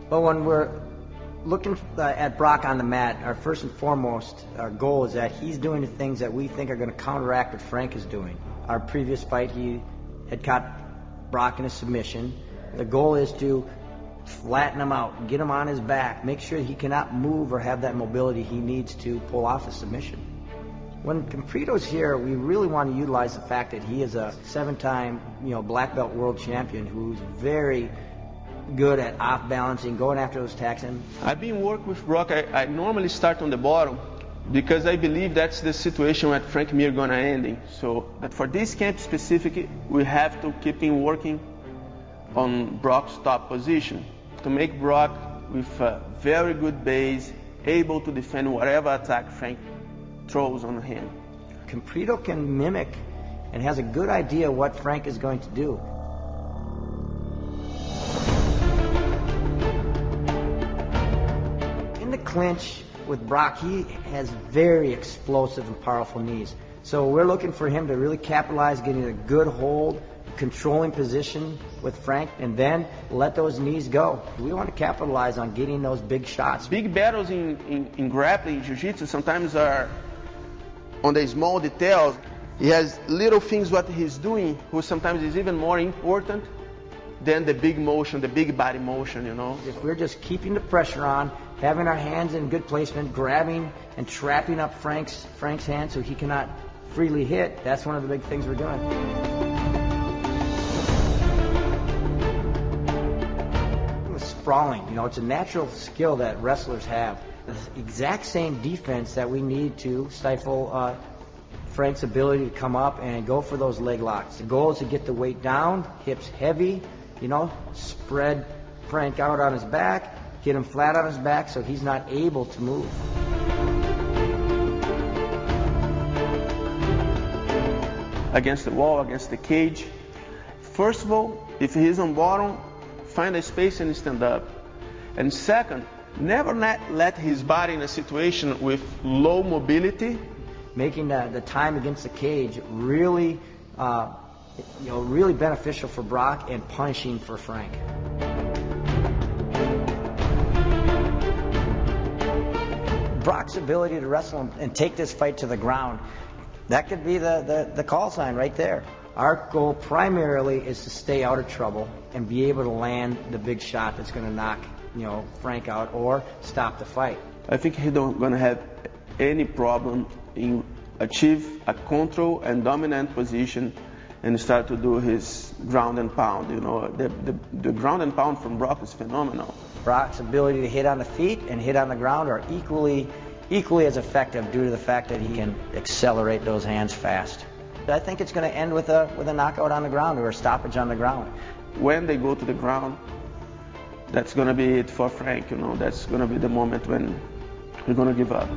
Well, when we're looking at Brock on the mat, our first and foremost, our goal is that he's doing the things that we think are going to counteract what Frank is doing. Our previous fight, he had caught Brock in a submission. The goal is to flatten him out, get him on his back, make sure he cannot move or have that mobility he needs to pull off a submission. When Comprito's here, we really want to utilize the fact that he is a 7-time, black belt world champion who's very good at off-balancing, going after those attacks. And I've been working with Brock. I normally start on the bottom because I believe that's the situation that Frank Mir gonna end in. So, but for this camp specifically, we have to keep on working on Brock's top position to make Brock with a very good base, able to defend whatever attack Frank throws on him. Comprito can mimic and has a good idea what Frank is going to do. In the clinch with Brock, he has very explosive and powerful knees. So we're looking for him to really capitalize, getting a good hold, controlling position with Frank, and then let those knees go. We want to capitalize on getting those big shots. Big battles in grappling, jiu-jitsu sometimes are on the small details. He has little things what he's doing, who sometimes is even more important than the big motion, the big body motion, If we're just keeping the pressure on, having our hands in good placement, grabbing and trapping up Frank's hands so he cannot freely hit, that's one of the big things we're doing. Sprawling, it's a natural skill that wrestlers have. The exact same defense that we need to stifle Frank's ability to come up and go for those leg locks. The goal is to get the weight down, hips heavy, spread Frank out on his back, get him flat on his back so he's not able to move. Against the wall, against the cage. First of all, if he's on bottom, find a space and stand up. And second, never let his body in a situation with low mobility. Making the time against the cage really, really beneficial for Brock and punishing for Frank. Brock's ability to wrestle and take this fight to the ground, that could be the call sign right there. Our goal primarily is to stay out of trouble and be able to land the big shot that's going to knock, Frank out or stop the fight. I think he's not going to have any problem in achieve a control and dominant position and start to do his ground and pound. The ground and pound from Brock is phenomenal. Brock's ability to hit on the feet and hit on the ground are equally as effective due to the fact that he can accelerate those hands fast. I think it's going to end with a knockout on the ground or a stoppage on the ground. When they go to the ground, that's going to be it for Frank. That's going to be the moment when we're going to give up.